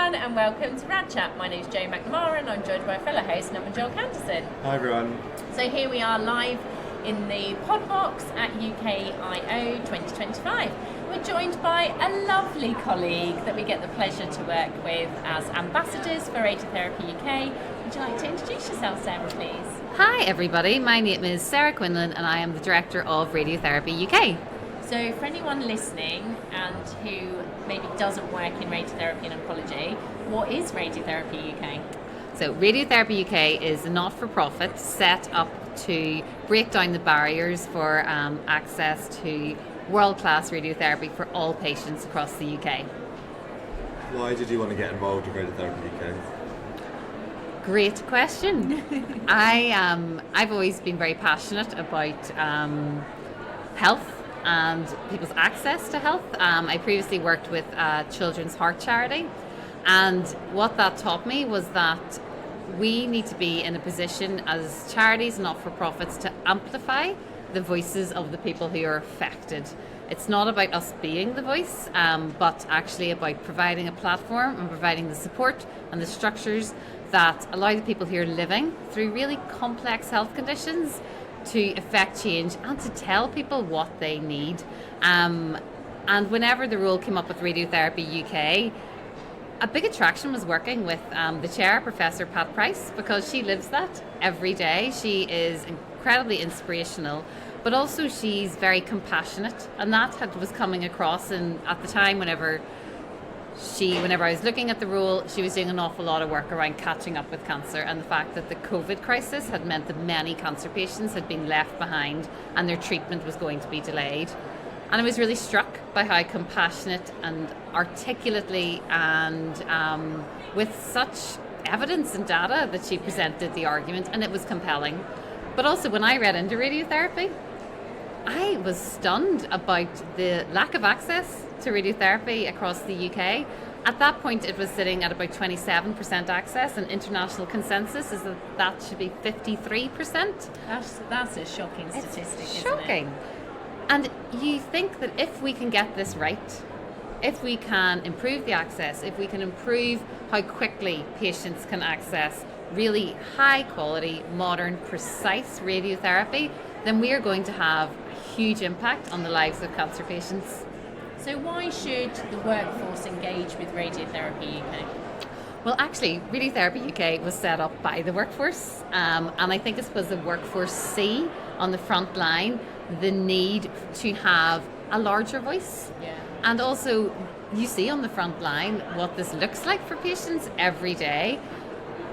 everyone, and welcome to Rad Chat. My name is Jo McNamara and I'm joined by a fellow host, Norman Joel Canterson. Hi everyone. So here we are live in the pod box at UKIO 2025. We're joined by a lovely colleague that we get the pleasure to work with as ambassadors for Radiotherapy UK. Would you like to introduce yourself, Sarah, please? Hi everybody, my name is Sarah Quinlan and I am the Director of Radiotherapy UK. So for anyone listening and who maybe doesn't work in radiotherapy and oncology, what is Radiotherapy UK? So Radiotherapy UK is a not-for-profit set up to break down the barriers for access to world-class radiotherapy for all patients across the UK. Why did you want to get involved with Radiotherapy UK? Great question. I've always been very passionate about health and people's access to health. I previously worked with Children's Heart Charity, and what that taught me was that we need to be in a position as charities and not-for-profits to amplify the voices of the people who are affected. It's not about us being the voice, but actually about providing a platform and providing the support and the structures that allow the people who are living through really complex health conditions to effect change and to tell people what they need. And whenever the role came up with Radiotherapy UK, a big attraction was working with the chair, Professor Pat Price, because she lives that every day. She is incredibly inspirational, but also she's very compassionate, and that was coming across. And at the time, whenever I was looking at the role, she was doing an awful lot of work around catching up with cancer, and the fact that the COVID crisis had meant that many cancer patients had been left behind and their treatment was going to be delayed. And I was really struck by how compassionate and articulately and with such evidence and data that she presented the argument, and it was compelling. But also when I read into radiotherapy, I was stunned about the lack of access to radiotherapy across the UK. At that point, it was sitting at about 27% access, and international consensus is that should be 53%. That's a shocking statistic, It's isn't shocking. it? And you think that if we can get this right, if we can improve the access, if we can improve how quickly patients can access really high quality, modern, precise radiotherapy, then we are going to have a huge impact on the lives of cancer patients. So why should the workforce engage with Radiotherapy UK? Well, actually, Radiotherapy UK was set up by the workforce, and I think it's because the workforce see on the front line the need to have a larger voice. Yeah. And also, you see on the front line what this looks like for patients every day.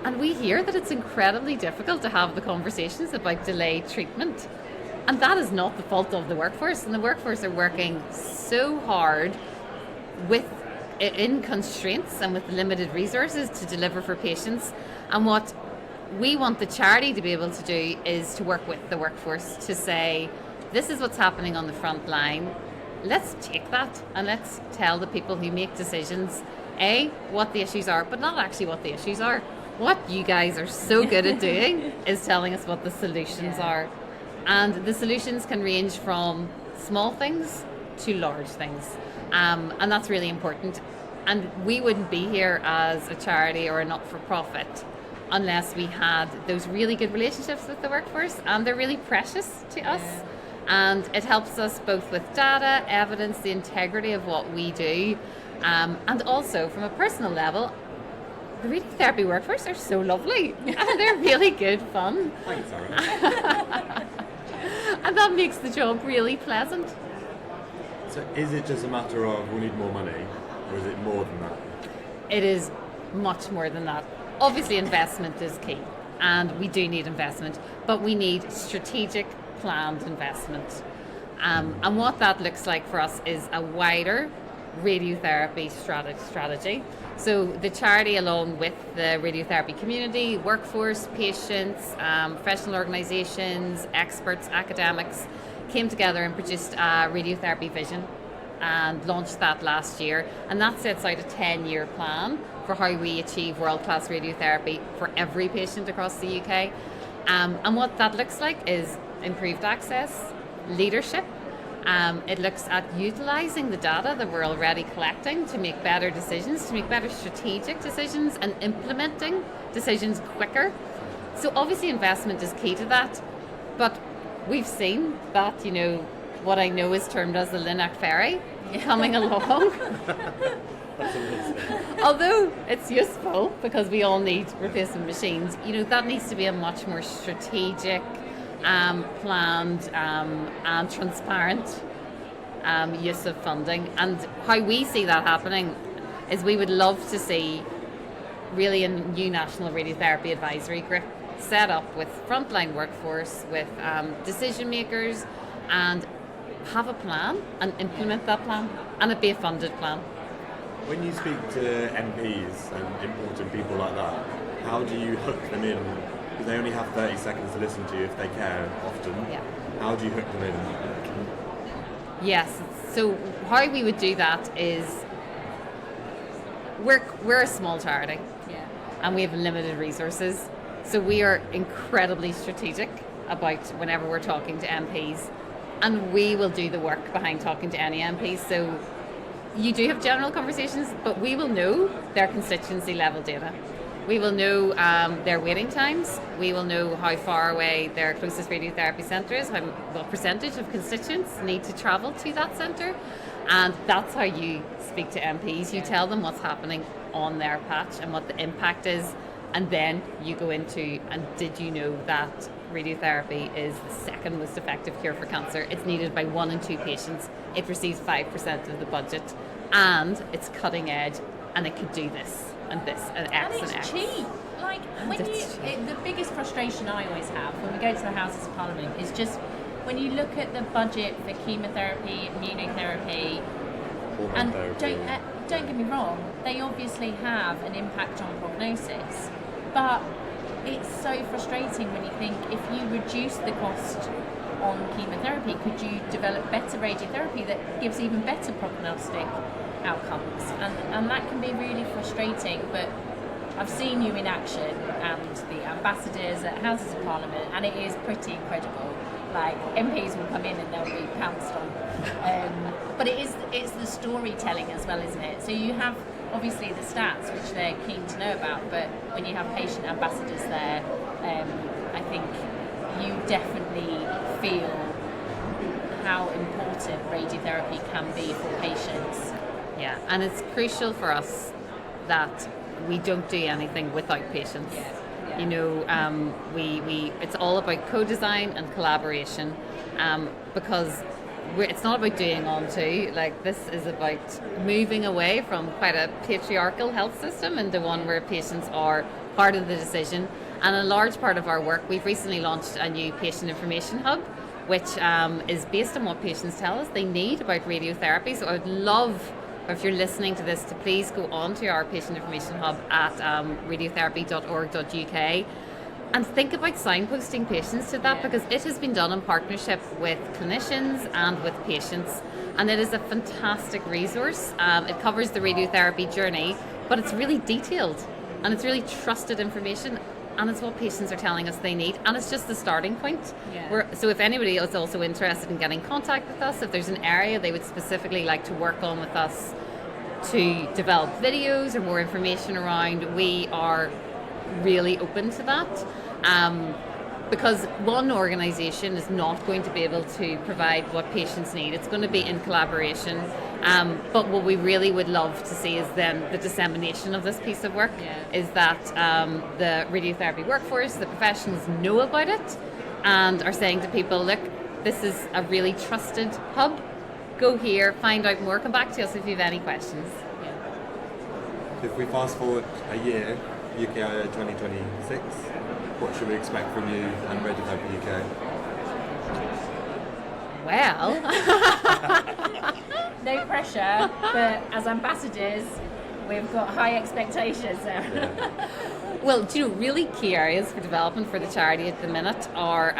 And we hear that it's incredibly difficult to have the conversations about delayed treatment. And that is not the fault of the workforce. And the workforce are working so hard in constraints and with limited resources to deliver for patients. And what we want the charity to be able to do is to work with the workforce to say, this is what's happening on the front line. Let's take that and let's tell the people who make decisions, A, what the issues are, but not actually what the issues are. What you guys are so good at doing is telling us what the solutions are. And the solutions can range from small things to large things. And that's really important. And we wouldn't be here as a charity or a not-for-profit unless we had those really good relationships with the workforce, and they're really precious to us. And it helps us both with data, evidence, the integrity of what we do, and also from a personal level, the radiotherapy workforce are so lovely and they're really good fun. Thanks, Sarah. And that makes the job really pleasant. So is it just a matter of we need more money, or is it more than that? It is much more than that. Obviously investment is key, and we do need investment, but we need strategic planned investment. And what that looks like for us is a wider radiotherapy strategy. So the charity, along with the radiotherapy community, workforce, patients, professional organisations, experts, academics, came together and produced a radiotherapy vision and launched that last year. And that sets out a 10-year plan for how we achieve world-class radiotherapy for every patient across the UK. And what that looks like is improved access, leadership, It looks at utilising the data that we're already collecting to make better decisions, to make better strategic decisions and implementing decisions quicker. So obviously investment is key to that, but we've seen that, you know, what I know is termed as the Linac Ferry coming along. Although it's useful because we all need replacement machines, you know, that needs to be a much more strategic, planned and transparent use of funding. And how we see that happening is we would love to see really a new national radiotherapy advisory group set up with frontline workforce, with decision makers, and have a plan and implement that plan, and it be a funded plan. When you speak to MPs and important people like that, how do you hook them in? Because they only have 30 seconds to listen to you if they care often. Yeah. How do you hook them in? Yes, so how we would do that is we're a small charity, and we have limited resources, so we are incredibly strategic about whenever we're talking to MPs, and we will do the work behind talking to any MPs. So you do have general conversations, but we will know their constituency level data. We will know their waiting times. We will know how far away their closest radiotherapy centre is, what percentage of constituents need to travel to that centre. And that's how you speak to MPs. You tell them what's happening on their patch and what the impact is. And then you go into, and did you know that radiotherapy is the second most effective cure for cancer? It's needed by 1 in 2 patients. It receives 5% of the budget. And it's cutting edge. And it could do this and this and X and X. And it's cheap. Like, when the biggest frustration I always have when we go to the Houses of Parliament is just when you look at the budget for chemotherapy, immunotherapy, and don't get me wrong, they obviously have an impact on prognosis, but it's so frustrating when you think if you reduce the cost on chemotherapy, could you develop better radiotherapy that gives even better prognostic outcomes? And that can be really frustrating, but I've seen you in action and the ambassadors at Houses of Parliament, and it is pretty incredible. Like, MPs will come in and they'll be pounced on. But it's the storytelling as well, isn't it? So you have obviously the stats, which they're keen to know about, but when you have patient ambassadors there, I think you definitely feel how important radiotherapy can be for patients. Yeah, and it's crucial for us that we don't do anything without patients. Yeah. You know, we it's all about co-design and collaboration, because it's not about doing onto. Like, this is about moving away from quite a patriarchal health system into one where patients are part of the decision. And a large part of our work, we've recently launched a new patient information hub, which is based on what patients tell us they need about radiotherapy. So I would love, if you're listening to this, to please go on to our patient information hub at radiotherapy.org.uk and think about signposting patients to that, because it has been done in partnership with clinicians and with patients, and it is a fantastic resource. It covers the radiotherapy journey, but it's really detailed and it's really trusted information, and it's what patients are telling us they need, and it's just the starting point. So if anybody is also interested in getting in contact with us, if there's an area they would specifically like to work on with us to develop videos or more information around, we are really open to that, because one organisation is not going to be able to provide what patients need. It's going to be in collaboration, but what we really would love to see is then the dissemination of this piece of work, is that the radiotherapy workforce, the professionals, know about it and are saying to people, look, this is a really trusted hub, go here, find out more, come back to us if you have any questions. If we fast forward a year, UKIO 2026, what should we expect from you and Radiotherapy UK? Well, no pressure, but as ambassadors, we've got high expectations. well, do you know, really key areas for development for the charity at the minute are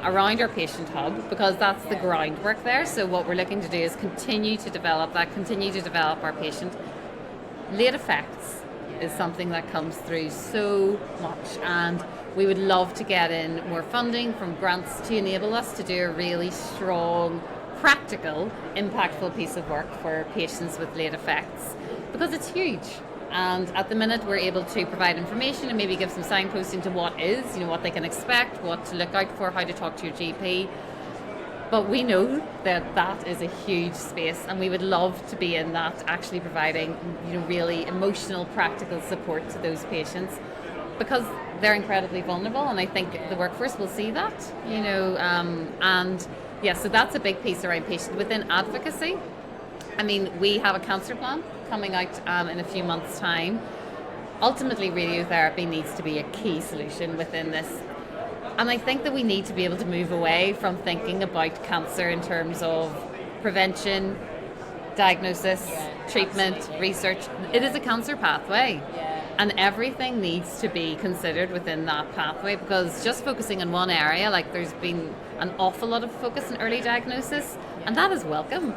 around our patient hub, because that's the groundwork there. So what we're looking to do is continue to develop that, continue to develop our patient. Late effects is something that comes through so much, and we would love to get in more funding from grants to enable us to do a really strong practical, impactful piece of work for patients with late effects, because it's huge. And at the minute we're able to provide information and maybe give some signposting to what is, what they can expect, what to look out for, how to talk to your GP. But we know that that is a huge space, and we would love to be in that, actually providing really emotional, practical support to those patients, because they're incredibly vulnerable, and I think the workforce will see that, and yeah, so that's a big piece around patient. Within advocacy, we have a cancer plan coming out in a few months' time. Ultimately, radiotherapy needs to be a key solution within this. And I think that we need to be able to move away from thinking about cancer in terms of prevention, diagnosis, treatment, absolutely. Research. It is a cancer pathway. Yeah. And everything needs to be considered within that pathway, because just focusing on one area, like there's been an awful lot of focus on early diagnosis, and that is welcome.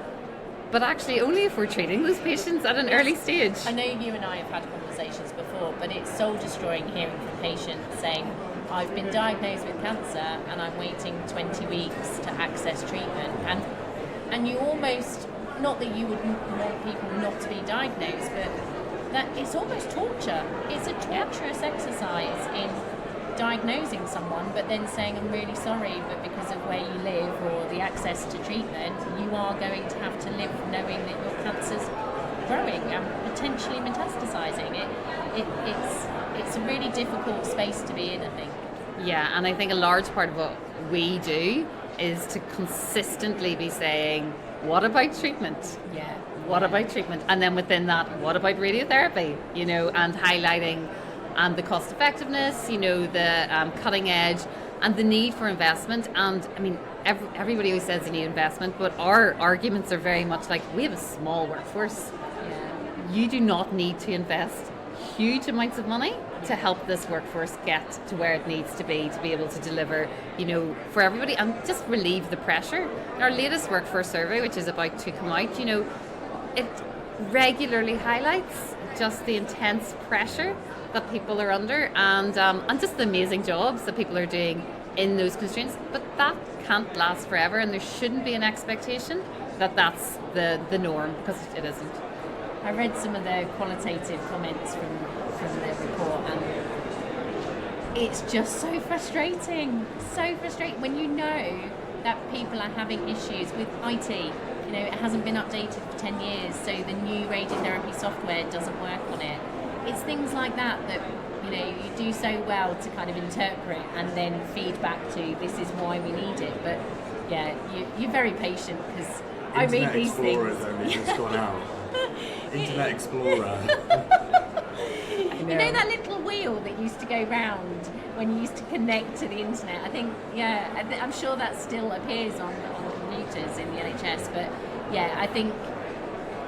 But actually only if we're treating those patients at an early stage. I know you and I have had conversations before, but it's soul destroying hearing from patients saying, I've been diagnosed with cancer and I'm waiting 20 weeks to access treatment. And you almost, not that you would want people not to be diagnosed, but that it's almost torture. It's a torturous exercise in diagnosing someone, but then saying, I'm really sorry, but because of where you live or the access to treatment, you are going to have to live knowing that your cancer's growing and potentially metastasizing. It's a really difficult space to be in, I think. Yeah, and I think a large part of what we do is to consistently be saying, what about treatment? Yeah. What about treatment? And then within that, what about radiotherapy? And highlighting the cost effectiveness, the cutting edge, and the need for investment. And everybody always says they need investment, but our arguments are very much like, we have a small workforce. Yeah. You do not need to invest huge amounts of money to help this workforce get to where it needs to be able to deliver, for everybody, and just relieve the pressure. Our latest workforce survey, which is about to come out, it regularly highlights just the intense pressure that people are under, and just the amazing jobs that people are doing in those constraints. But that can't last forever, and there shouldn't be an expectation that that's the norm, because it isn't. I read some of the qualitative comments from the report, and it's just so frustrating. So frustrating when you know that people are having issues with IT. It hasn't been updated for 10 years, so the new radiotherapy software doesn't work on it. It's things like that you do so well to kind of interpret and then feed back to, this is why we need it. But yeah, you're very patient, because I read these Explorer things. has only just gone out. Internet Explorer. You know that little wheel that used to go round when you used to connect to the internet? I think, I'm sure that still appears on computers in the NHS. But yeah, I think,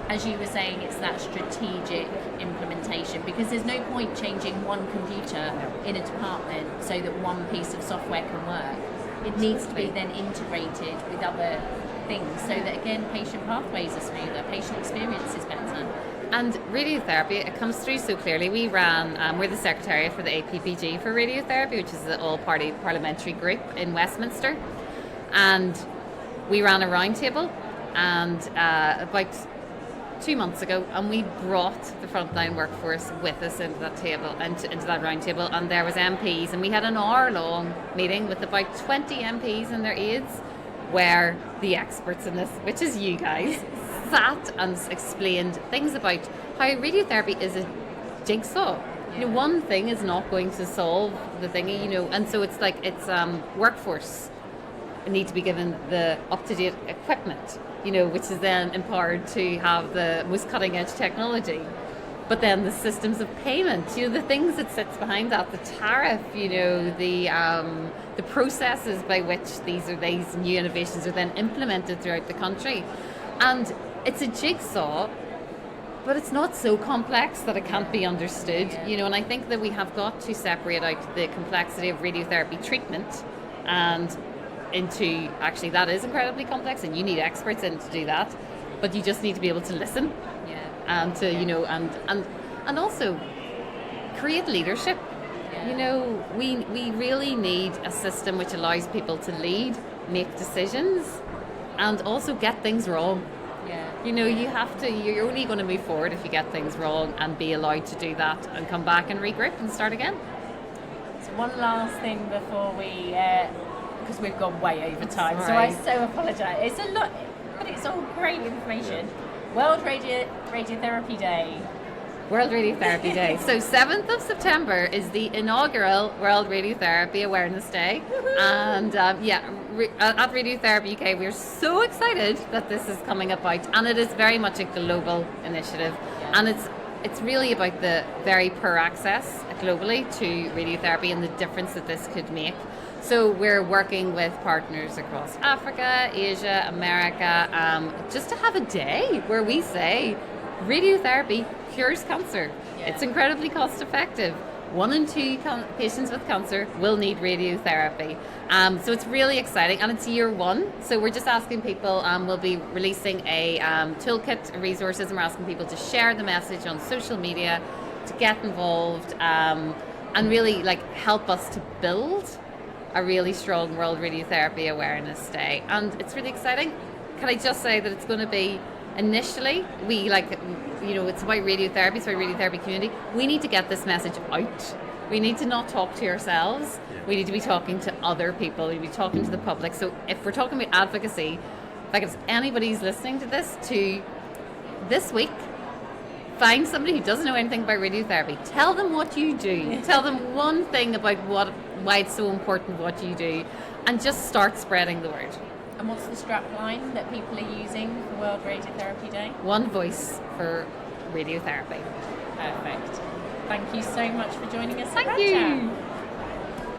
as you were saying, it's that strategic implementation, because there's no point changing one computer in a department so that one piece of software can work. It needs to be then integrated with other things, so that again, patient pathways are smoother, patient experience is better. And radiotherapy, it comes through so clearly. We ran, we're the secretariat for the APPG for radiotherapy, which is the all-party parliamentary group in Westminster, and we ran a roundtable, and about 2 months ago, and we brought the frontline workforce with us into that table, into that round table, and there was MPs, and we had an hour-long meeting with about 20 MPs and their aides, where the experts in this, which is you guys, sat and explained things about how radiotherapy is a jigsaw. One thing is not going to solve the thingy, and so it's like, it's workforce need to be given the up-to-date equipment, which is then empowered to have the most cutting-edge technology. But then the systems of payment, the things that sits behind that, the tariff, the processes by which these new innovations are then implemented throughout the country. And it's a jigsaw, but it's not so complex that it can't be understood, and I think that we have got to separate out the complexity of radiotherapy treatment and into, actually, that is incredibly complex, and you need experts in to do that, but you just need to be able to listen, and to and also create leadership. We really need a system which allows people to lead, make decisions, and also get things wrong. Yeah. You know, you're only going to move forward if you get things wrong and be allowed to do that and come back and regroup and start again. So one last thing before we, because we've gone way over time, so Right. I so apologise. It's a lot, but it's all great information. World Radiotherapy Day. World Radiotherapy Day. So 7th of September is the inaugural World Radiotherapy Awareness Day. And at Radiotherapy UK, we're so excited that this is coming about. And it is very much a global initiative. And it's really about the very poor access globally to radiotherapy and the difference that this could make. So we're working with partners across Africa, Asia, America, just to have a day where we say radiotherapy cures cancer. Yeah. It's incredibly cost effective. 1 in 2 patients with cancer will need radiotherapy. So it's really exciting, and it's year 1. So we're just asking people, we'll be releasing a toolkit of resources, and we're asking people to share the message on social media, to get involved, and really help us to build a really strong World Radiotherapy Awareness Day. And it's really exciting. Can I just say that it's going to be, initially, it's about radiotherapy, it's about radiotherapy community. We need to get this message out. We need to not talk to ourselves. We need to be talking to other people. We need to be talking to the public. So if we're talking about advocacy, if anybody's listening to this week, find somebody who doesn't know anything about radiotherapy. Tell them what you do. Tell them one thing about why it's so important what you do, and just start spreading the word. And what's the strap line that people are using for World Radiotherapy Day? One voice for radiotherapy. Perfect. Thank you so much for joining us. Thank you.